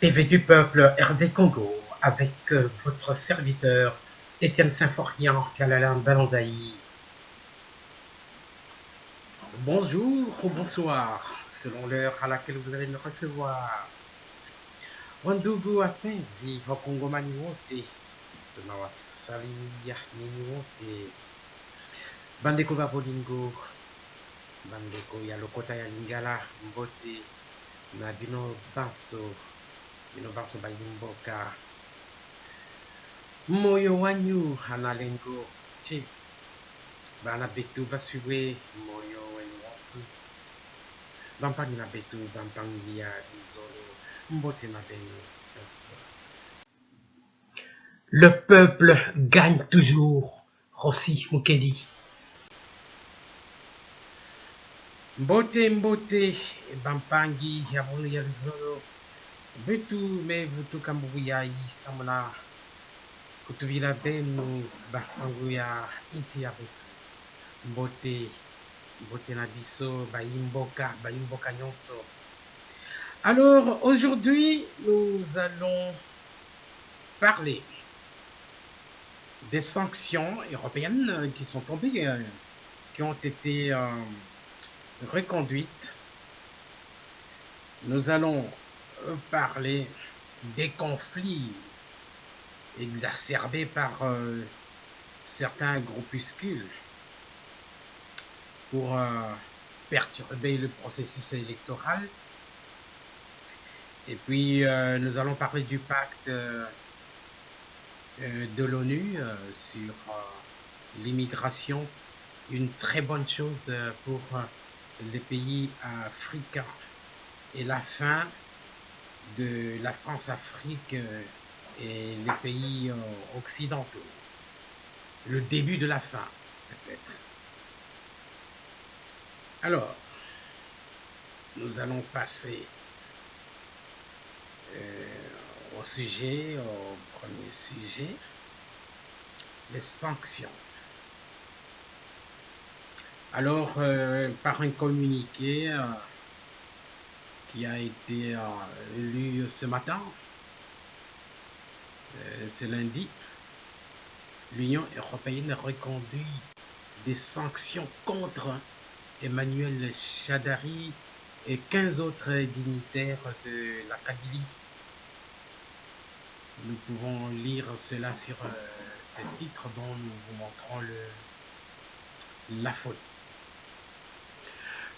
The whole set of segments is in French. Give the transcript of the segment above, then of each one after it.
TV du peuple RD Congo avec votre serviteur Étienne Symphorien Kalalam Balandaï. Bonjour ou bonsoir, selon l'heure à laquelle vous allez me recevoir. Wandugu wapenzi wakongomani wote, tunawasalimia nyinyi wote. Bandeko ba bolingo, bandeko ya lokota ya lingala mbote na bino banso bayimboka. Moyo wanyu analengo che bana betu basuwe moyo wenyu wansu bampani na betu bampangi ya bizolo mbote na benu banso. Le peuple gagne toujours. Rossi Mukendi. Mbote bampangi ya bonu ya bizolo betu me vutu kambubu ya isamuna kutubila benu basangu ya insi ya betu. Mbote na biso bayimboka nyonso. Alors aujourd'hui nous allons parler des sanctions européennes qui sont tombées, qui ont été reconduites. Nous allons parler des conflits exacerbés par certains groupuscules pour perturber le processus électoral. Et puis nous allons parler du pacte de l'ONU sur l'immigration, une très bonne chose pour les pays africains et la fin de la France-Afrique et les pays occidentaux. Le début de la fin, peut-être. Alors, nous allons passer au premier sujet, les sanctions. Alors, par un communiqué qui a été lu ce matin, ce lundi, l'Union européenne reconduit des sanctions contre Emmanuel Shadari et 15 autres dignitaires de la Kabylie. Nous pouvons lire cela sur ce titre dont nous vous montrons la photo.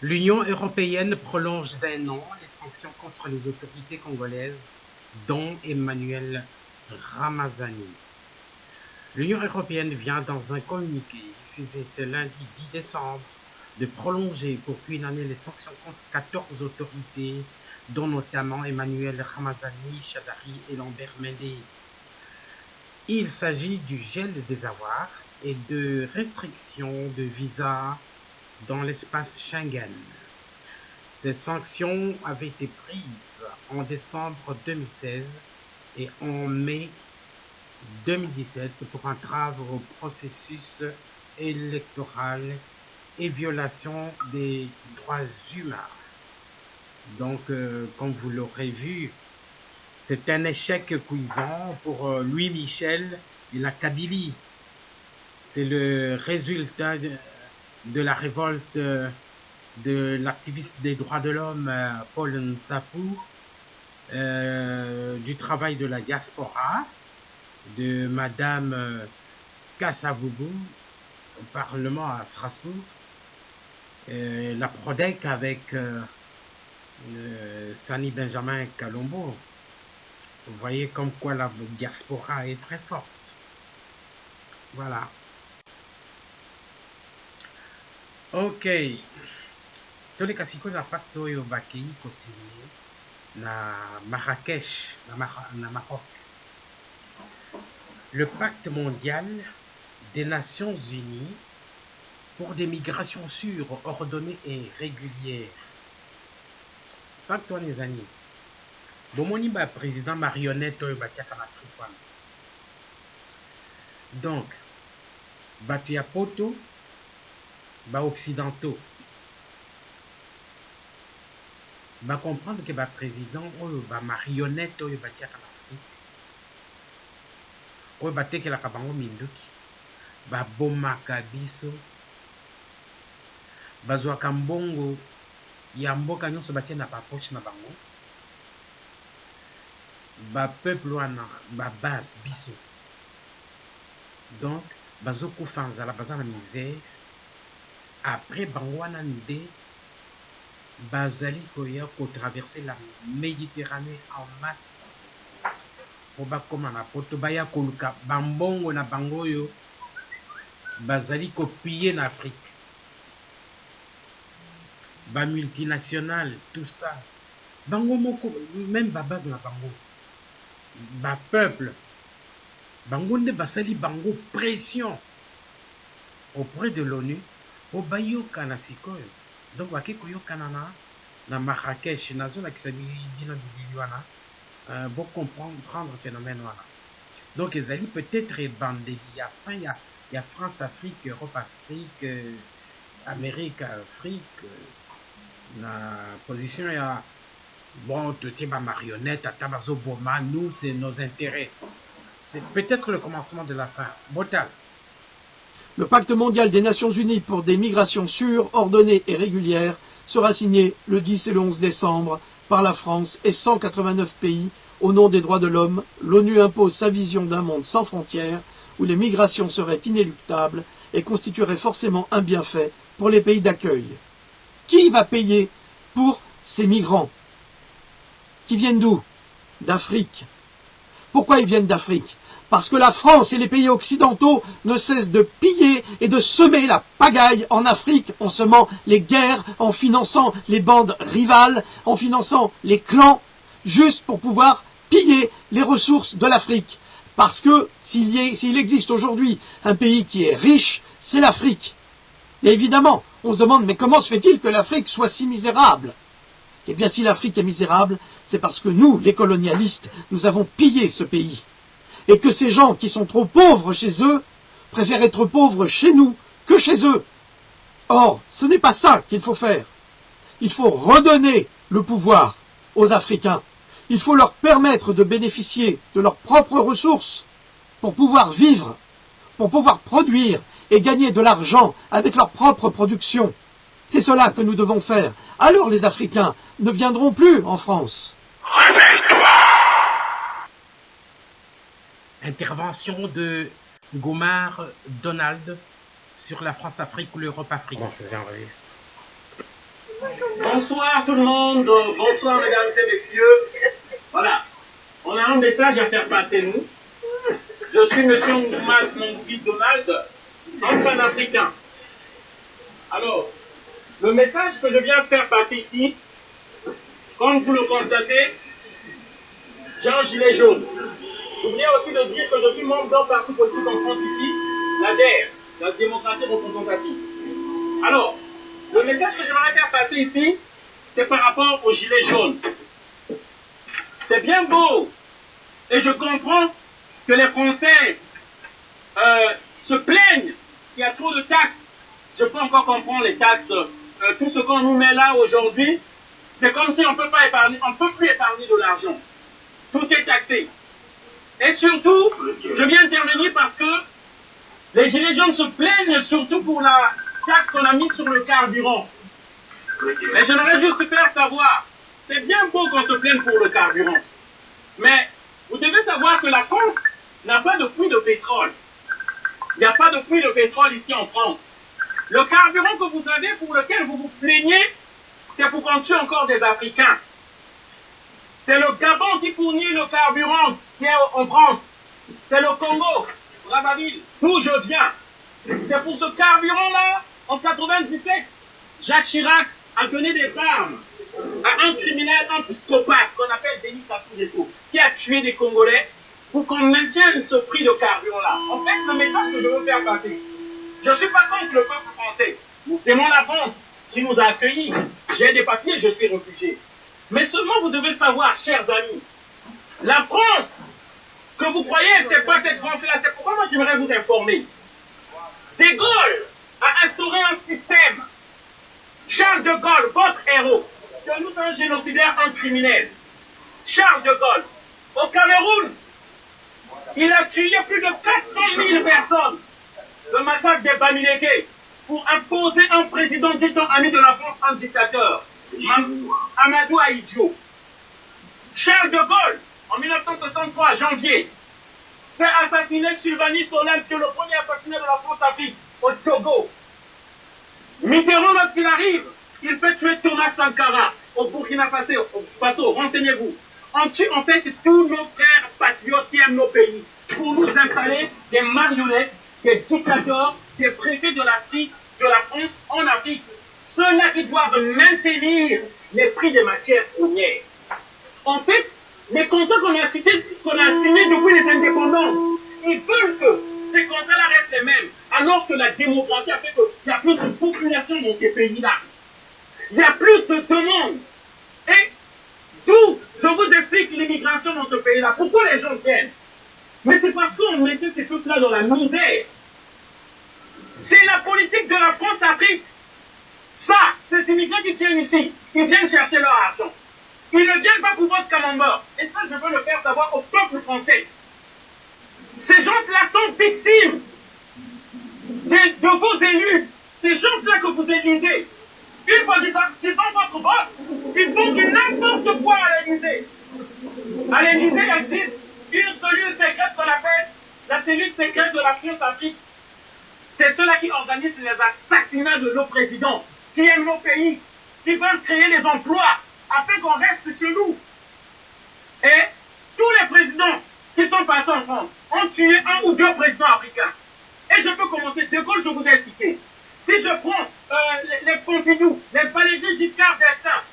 L'Union européenne prolonge d'un an les sanctions contre les autorités congolaises, dont Emmanuel Ramazani. L'Union européenne vient dans un communiqué diffusé ce lundi 10 décembre de prolonger pour une année les sanctions contre 14 autorités, dont notamment Emmanuel Ramazani, Shadari et Lambert Mende. Il s'agit du gel des avoirs et de restrictions de visa dans l'espace Schengen. Ces sanctions avaient été prises en décembre 2016 et en mai 2017 pour entrave au processus électoral et violation des droits humains. Donc, comme vous l'aurez vu, c'est un échec cuisant pour Louis Michel et la Kabylie. C'est le résultat de la révolte de l'activiste des droits de l'homme Paul Nsapou, du travail de la diaspora, de Madame Kassavubu au Parlement à Strasbourg, la Prodec avec Sani Benjamin Kalombo. Vous voyez comme quoi la diaspora est très forte. Voilà. Ok. Tole kasiko na pacte oyo bakei kosigné na Marrakech, na Maroc. Le pacte mondial des Nations Unies pour des migrations sûres, ordonnées et régulières. Pacte wana ezani. Bomoni ba président marionnette oyo batiaka na Afrique wana. Donc, bato ya poto, ba occidentaux, va comprendre que le président ou la marionnette ou va tirer l'Afrique ou va teke la kabango minduki va bomaka biso bazwaka mbongo ya mboka nyonso batie na bapoche na bango bapeuple wana babase biso donc bazokufa nzala baza na misère après bango wana nde bazali koya kotraverser la Méditerranée en masse po bakoma na poto baya koluka bambongo na bango oyo bazali kopiller na Afrique ba multinationales tout ça bango moko même babase na bango ba peuple bango nde basali bango pression auprès de l'ONU po bayokana sikoyo donc bake koyokana na Marrakech nazolakisa bino bilili wana bo comprendre phénomène wana donc ezali peut-être ebandeli ya fin ya France Afrique Europe Afrique Amérique Afrique na position ya bon totie ba marionnette ata bazoboma nous c'est nos intérêts. C'est peut-être le commencement de la fin. Botal. Le pacte mondial des Nations Unies pour des migrations sûres, ordonnées et régulières sera signé le 10 et le 11 décembre par la France et 189 pays au nom des droits de l'homme. L'ONU impose sa vision d'un monde sans frontières où les migrations seraient inéluctables et constitueraient forcément un bienfait pour les pays d'accueil. Qui va payer pour ces migrants? Qui viennent d'où? D'Afrique. Pourquoi ils viennent d'Afrique? Parce que la France et les pays occidentaux ne cessent de piller et de semer la pagaille en Afrique, en semant les guerres, en finançant les bandes rivales, en finançant les clans, juste pour pouvoir piller les ressources de l'Afrique. Parce que s'il existe aujourd'hui un pays qui est riche, c'est l'Afrique. Et évidemment, on se demande, mais comment se fait-il que l'Afrique soit si misérable? Eh bien, si l'Afrique est misérable, c'est parce que nous, les colonialistes, nous avons pillé ce pays. Et que ces gens qui sont trop pauvres chez eux préfèrent être pauvres chez nous que chez eux. Or, ce n'est pas ça qu'il faut faire. Il faut redonner le pouvoir aux Africains. Il faut leur permettre de bénéficier de leurs propres ressources pour pouvoir vivre, pour pouvoir produire et gagner de l'argent avec leur propre production. C'est cela que nous devons faire. Alors les Africains ne viendront plus en France. Réveille-toi. Intervention de Gomar Donald sur la France-Afrique ou l'Europe-Afrique. Bonsoir tout le monde, bonsoir mesdames et messieurs. Voilà, on a un message à faire passer nous. Je suis monsieur Gomar Donald, un panafricain. Alors, le message que je viens faire passer ici, comme vous le constatez, j'ai un gilet jaune. Je voulais aussi de dire que je suis membre d'un parti politique en France ici, la DER, la démocratie représentative. Alors, le message que j'aimerais faire passer ici, c'est par rapport au gilet jaune. C'est bien beau, et je comprends que les Français se plaignent qu'il y a trop de taxes. Je peux encore comprendre les taxes, tout ce qu'on nous met là aujourd'hui, c'est comme si on peut pas épargner, on peut plus épargner de l'argent. Tout est taxé. Et surtout, je viens intervenir parce que les gilets jaunes se plaignent surtout pour la taxe qu'on a mise sur le carburant. Mais j'aimerais juste faire savoir, c'est bien beau qu'on se plaigne pour le carburant, mais vous devez savoir que la France n'a pas de puits de pétrole. Il n'y a pas de puits de pétrole ici en France. Le carburant que vous avez, pour lequel vous vous plaignez, c'est pour qu'on tue encore des Africains. C'est le Gabon qui fournit le carburant qui est en France. C'est le Congo, Brazzaville, d'où je viens. C'est pour ce carburant-là, en 97, Jacques Chirac a donné des armes à un criminel, un psychopathe qu'on appelle Denis Sassou Nguesso, qui a tué des Congolais pour qu'on maintienne ce prix de carburant-là. En fait, le message que je veux faire passer, je ne suis pas contre le peuple français. Nous aimons la France qui nous a accueillis. J'ai des papiers, je suis réfugié. Mais seulement vous devez savoir, chers amis, la France que vous croyez, c'est pas cette France-là. C'est pourquoi moi j'aimerais vous informer. De Gaulle a instauré un système. Charles de Gaulle, votre héros, c'est sans doute un génocidaire, un criminel. Charles de Gaulle, au Cameroun, il a tué plus de 400 000 personnes. Le massacre des Bamileke pour imposer un président dit-on ami de la France, un dictateur, Amadou Ahidjo. Charles de Gaulle, en 1963, janvier, fait assassiner Sylvanus Solem, qui est le premier assassiné de la France-Afrique, au Togo. Mitterrand, lorsqu'il arrive, il fait tuer Thomas Sankara, au Burkina Faso, renseignez-vous. On tue en fait tous nos frères patriotes qui aiment nos pays, pour nous installer des marionnettes, des dictateurs, des préfets de l'Afrique, de la France en Afrique, ceux-là qui doivent maintenir les prix des matières premières. En fait, les contrats qu'on a signés depuis les indépendants, ils veulent que ces contrats-là restent les mêmes, alors que la démocratie a fait qu'il y a plus de population dans ces pays-là. Il y a plus de demandes. Et d'où je vous explique l'immigration dans ce pays-là. Pourquoi les gens viennent? Mais c'est parce qu'on mettait ces trucs-là dans la misère. C'est la politique de la France-Afrique. Ça, ces immigrants qui viennent ici, ils viennent chercher leur argent. Ils ne viennent pas pour votre camembert. Et ça, je veux le faire savoir au peuple français. Ces gens-là sont victimes de vos élus. Ces gens-là que vous élisez. Une fois qu'ils ont votre vote, ils font du n'importe quoi à l'Élysée. À l'Élysée, il existe une cellule secrète qu'on appelle la cellule secrète de la France-Afrique. C'est ceux-là qui organisent les assassinats de nos présidents, qui aiment nos pays, qui veulent créer des emplois afin qu'on reste chez nous. Et tous les présidents qui sont passés en France ont tué un ou deux présidents africains. Et je peux commencer. De Gaulle, je vous ai cité. Si je prends les Pompidou, les Valéry Giscard d'Estaing,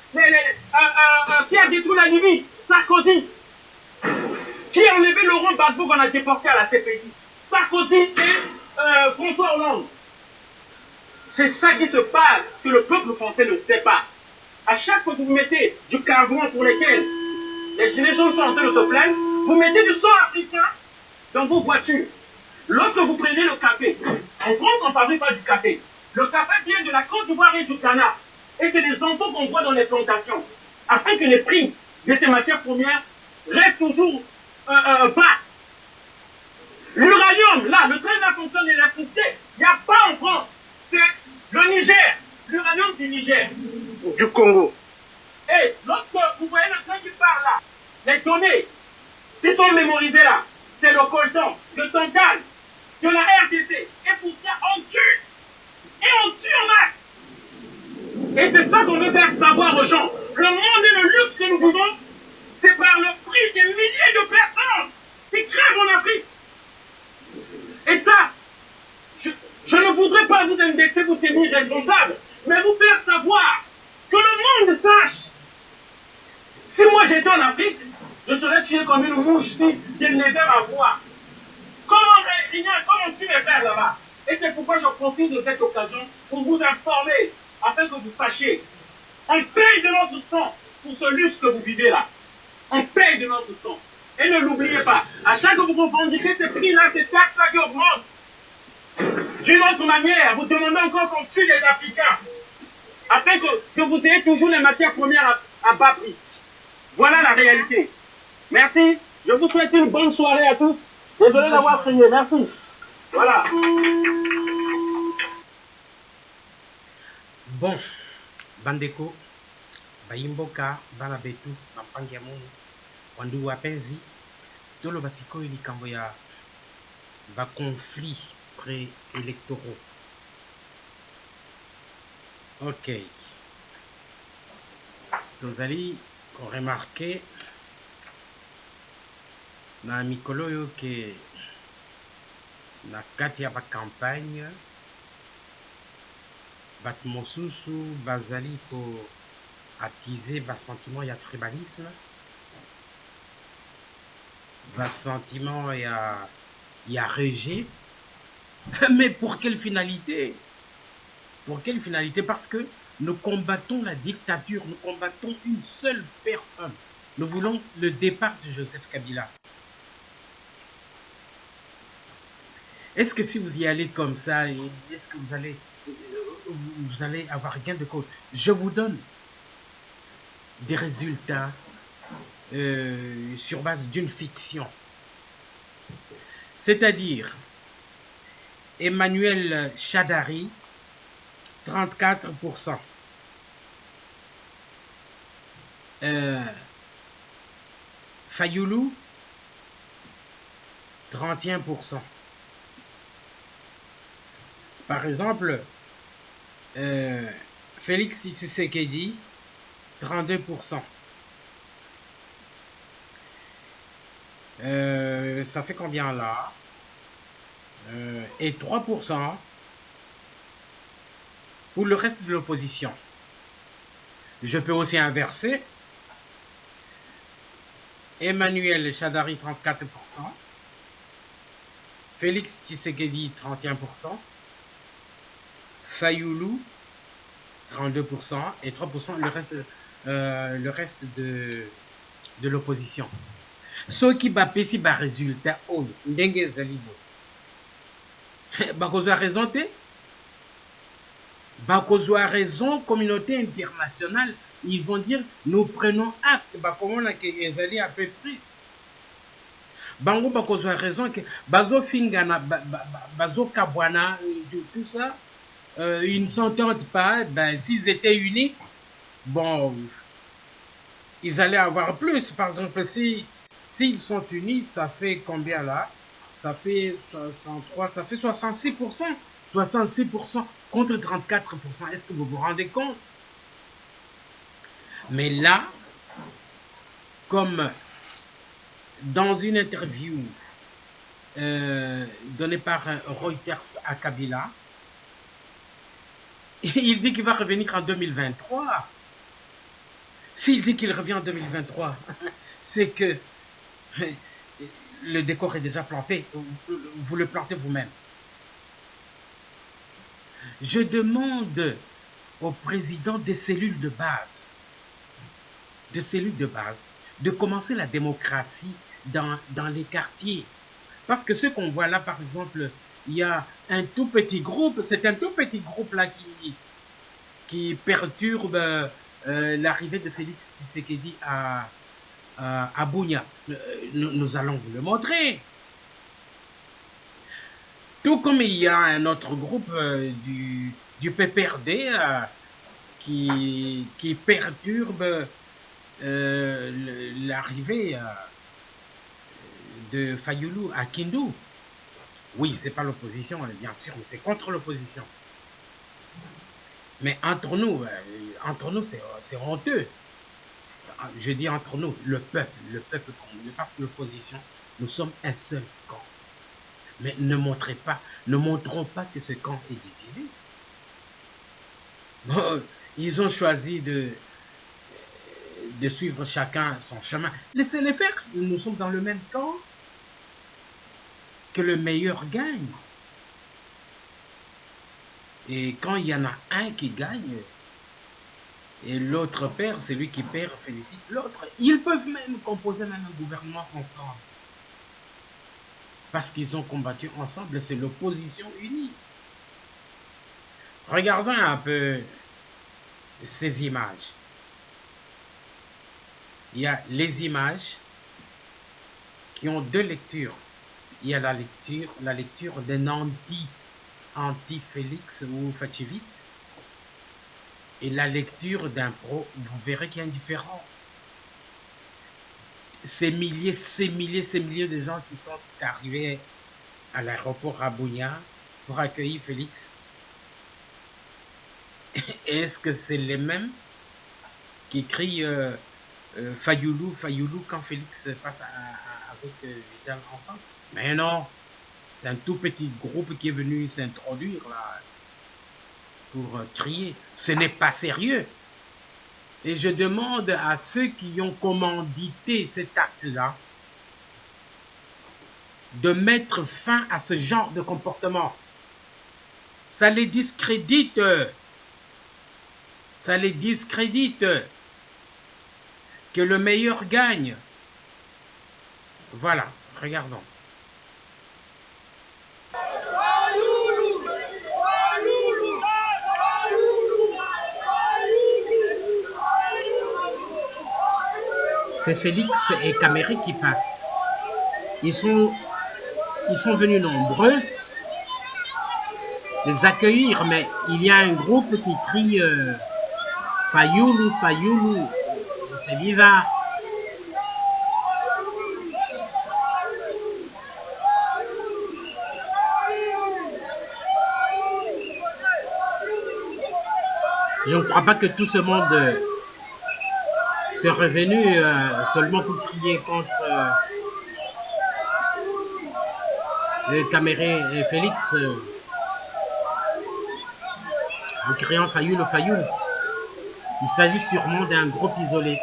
qui a détruit la Libye, Sarkozy, qui a enlevé Laurent Gbagbo qu'on a déporté à la CPI, Sarkozy et François Hollande. C'est ça qui se passe, que le peuple français ne sait pas. À chaque fois que vous mettez du carburant pour lequel les gilets jaunes sont en train de se plaindre, vous mettez du sang africain dans vos voitures. Lorsque vous prenez le café, en France, on ne fabrique pas du café. Le café vient de la Côte d'Ivoire et du Ghana. Et c'est des enfants qu'on voit dans les plantations. Afin que les prix de ces matières premières restent toujours bas. L'uranium, là, le train là fonctionne l'électricité. Il n'y a pas en France. C'est le Niger, l'uranium du Niger, du Congo. Et lorsque vous voyez le train qui part là, les données qui sont mémorisées là, c'est le coltan, le tantal, de la RDC. Et pour ça, on tue. Et on tue en masse. Et c'est ça qu'on veut faire savoir aux gens. Le monde et le luxe que nous vivons, c'est par le prix des milliers de personnes qui crèvent en Afrique. Et ça, je ne voudrais pas vous indexer, vous tenir responsable, mais vous faire savoir que le monde sache. Si moi j'étais en Afrique, je serais tué comme une mouche si je n'avais ma voix. Comment on tue les frères là-bas? Et c'est pourquoi je profite de cette occasion pour vous informer, afin que vous sachiez. On paye de notre sang pour ce luxe que vous vivez là. On paye de notre sang. Et ne l'oubliez pas, à chaque fois que vous revendiquez ces prix-là, ces taxes-là qui augmentent, d'une autre manière, vous demandez encore qu'on tue les Africains, afin que vous ayez toujours les matières premières à bas prix. Voilà la réalité. Merci. Je vous souhaite une bonne soirée à tous. Désolé d'avoir prié. Merci. Voilà. Bon, Bandeko, Bayimboka, Banabetu, Mampangiamu, Wandu Wapenzi, tout le Basiko et Likamboya, conflit préélectoraux. Ok. Vous allez remarquer na mikolo yo ke na kati ya campagne bato mosusu bazali ko attiser sentiment ya tribalisme, sentiment ya rejet. Mais pour quelle finalité? Pour quelle finalité? Parce que nous combattons la dictature, nous combattons une seule personne. Nous voulons le départ de Joseph Kabila. Est-ce que si vous y allez comme ça, est-ce que vous allez avoir gain de cause? Je vous donne des résultats sur base d'une fiction. C'est-à-dire, Emmanuel Shadari, 34%. Fayoulou, 31%. Par exemple, Félix Tshisekedi, 32%. Ça fait combien là? Et 3% pour le reste de l'opposition. Je peux aussi inverser. Emmanuel Shadari, 34%. Félix Tshisekedi, 31%. Fayoulou, 32%. Et 3% le reste de l'opposition. Ceux qui bapesi ba résultat oyo ndenge ezali boye bakozwa raison te, bakozwa raison. Communauté internationale, ils vont dire nous prenons acte bakomona ke ezali à peu près bango bakozwa raison que bazofingana bazokabwana tout ça, ils ne s'entendent pas. Ben s'ils étaient unis, bon, ils allaient avoir plus. Par exemple, s'ils sont unis, ça fait combien là? Ça fait 63, ça fait 66%. 66% contre 34%. Est-ce que vous vous rendez compte? Mais là, comme dans une interview donnée par Reuters à Kabila, il dit qu'il va revenir en 2023. S'il dit qu'il revient en 2023, c'est que le décor est déjà planté. Vous le plantez vous-même. Je demande au président des cellules de base, de commencer la démocratie dans les quartiers. Parce que ce qu'on voit là, par exemple, il y a un tout petit groupe, c'est un tout petit groupe là qui perturbe l'arrivée de Félix Tshisekedi à Bunia. Nous allons vous le montrer. Tout comme il y a un autre groupe du PPRD qui perturbe l'arrivée de Fayoulou à Kindu. Oui, c'est pas l'opposition, bien sûr, mais c'est contre l'opposition. Mais entre nous, c'est honteux. Je dis entre nous, le peuple congolais, parce que l'opposition, nous sommes un seul camp. Mais ne montrons pas que ce camp est divisé. Bon, ils ont choisi de suivre chacun son chemin. Laissez-les faire, nous sommes dans le même camp. Que le meilleur gagne. Et quand il y en a un qui gagne, et l'autre perd, c'est lui qui perd, félicite l'autre. Ils peuvent même composer même un gouvernement ensemble. Parce qu'ils ont combattu ensemble, c'est l'opposition unie. Regardons un peu ces images. Il y a les images qui ont deux lectures. Il y a la lecture d'un anti-Félix ou Fachivit, et la lecture d'un pro. Vous verrez qu'il y a une différence. Ces milliers de gens qui sont arrivés à l'aéroport à Bunia pour accueillir Félix. Est-ce que c'est les mêmes qui crient Fayoulou quand Félix passe avec Vital ensemble? Mais non, c'est un tout petit groupe qui est venu s'introduire là pour crier. Ce n'est pas sérieux. Et je demande à ceux qui ont commandité cet acte-là de mettre fin à ce genre de comportement. Ça les discrédite. Ça les discrédite. Que le meilleur gagne. Voilà, regardons. c'est Félix et Caméré qui passent. Ils sont venus nombreux les accueillir, mais il y a un groupe qui crie Fayoulou, Fayoulou. C'est bizarre. Je ne crois pas que tout ce monde soit revenu seulement pour crier contre les Caméré et Félix en criant Fayoulou, Fayoulou. Il s'agit sûrement d'un groupe isolé.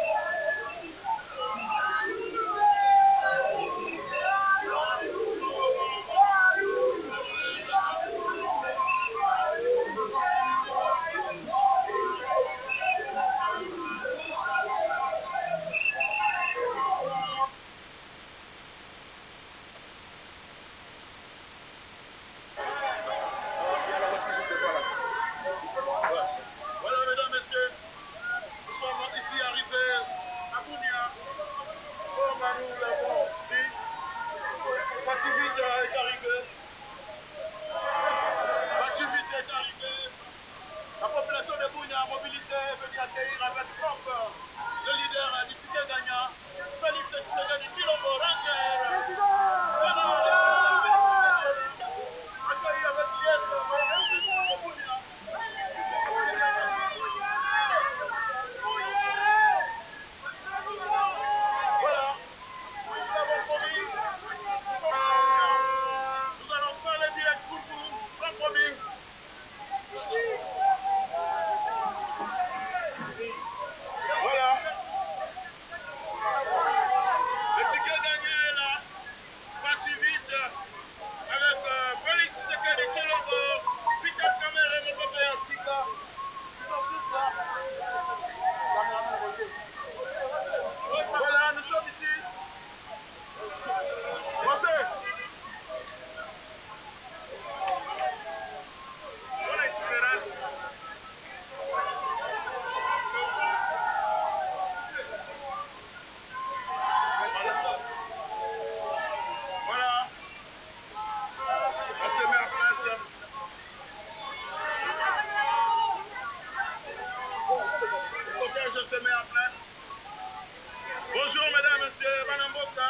Bonjour mesdames, messieurs, Banamboka.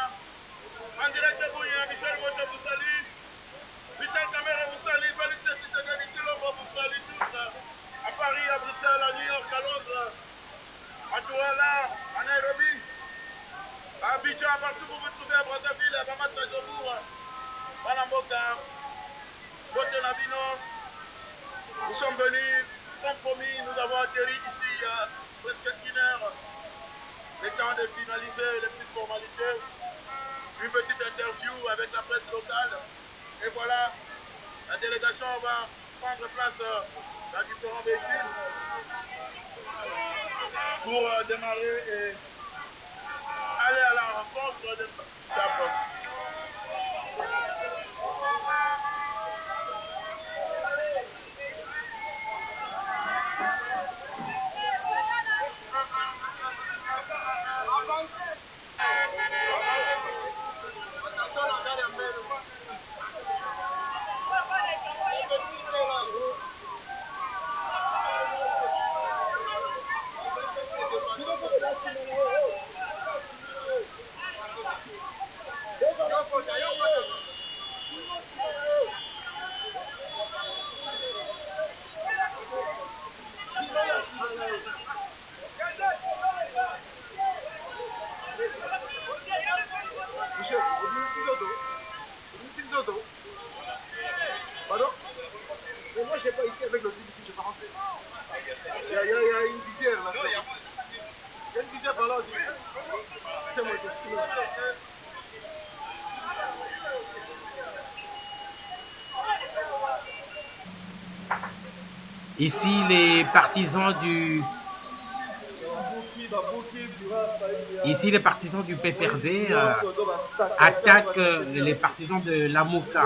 En direct de Bouya, Michel Wote vous salue. Michel Caméré vous salue. Félix Tshisekedi Tshilombo vous salue tous. À Paris, à Bruxelles, à New York, à Londres, à Douala, à Nairobi, à Abidjan, partout où vous vous trouvez, à Brazzaville, à Bamata, Jobour, Banamboka, Wote Nabino. Nous sommes venus, comme promis, nous avons atterri ici il y a presque une heure. Le temps de finaliser les petites formalités, une petite interview avec la presse locale. Et voilà, la délégation va prendre place dans différents véhicules pour démarrer et aller à la rencontre de Japon. Pardon? Mais moi, je n'ai pas été avec le public, je ne suis pas rentré. Il y a une visière là. Il y a une visière par là aussi. Ici, les partisans du... Ici, les partisans du PPRD attaquent les partisans de l'Amouka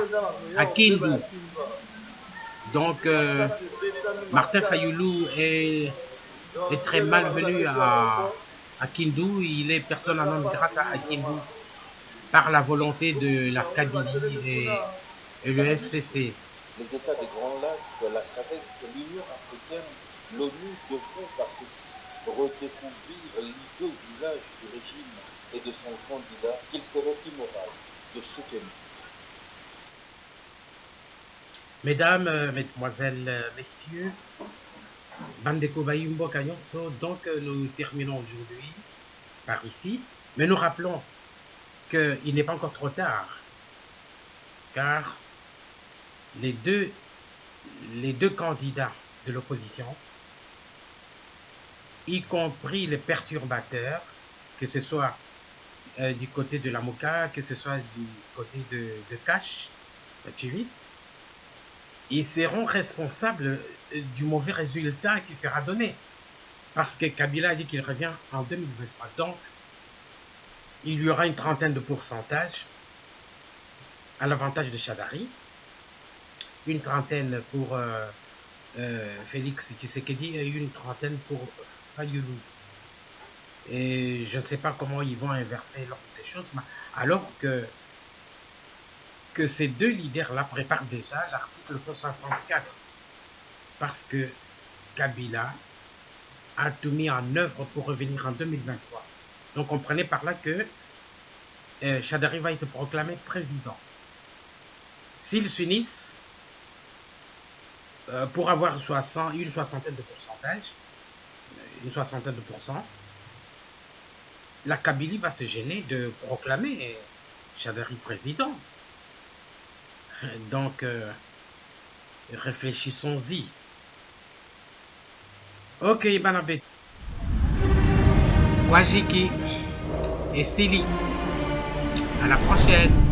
à Kindu. Donc, Martin Fayoulou est très malvenu À Kindu, il est persona non grata à Kindu par la volonté de la Kabylie et le FCC. Les États des Grands Lacs, la SADC, l'Union africaine, l'ONU devront par ceci redécouvrir l'idée visage du régime et de son candidat qu'il serait immoral de soutenir. Mesdames, mesdemoiselles, messieurs, Bandeko Bayumbo Kanyonso, donc nous terminons aujourd'hui par ici, mais nous rappelons qu'il n'est pas encore trop tard, car les deux candidats de l'opposition, y compris les perturbateurs, que ce soit du côté de la Moka, que ce soit du côté de Cash, ils seront responsables du mauvais résultat qui sera donné. Parce que Kabila a dit qu'il revient en 2023. Donc, il y aura une trentaine de pourcentage à l'avantage de Shadari, une trentaine pour Félix Tshisekedi et une trentaine pour Fayoulou. Et je ne sais pas comment ils vont inverser l'ordre des choses, alors que ces deux leaders-là préparent déjà l'article 64. Parce que Kabila a tout mis en œuvre pour revenir en 2023. Donc comprenez par là que Shadari va être proclamé président. S'ils s'unissent pour avoir une soixantaine de pourcentage, la Kabylie va se gêner de proclamer Shadari président. Donc, réfléchissons-y. Ok, Banabé. Wajiki et Sili. À la prochaine.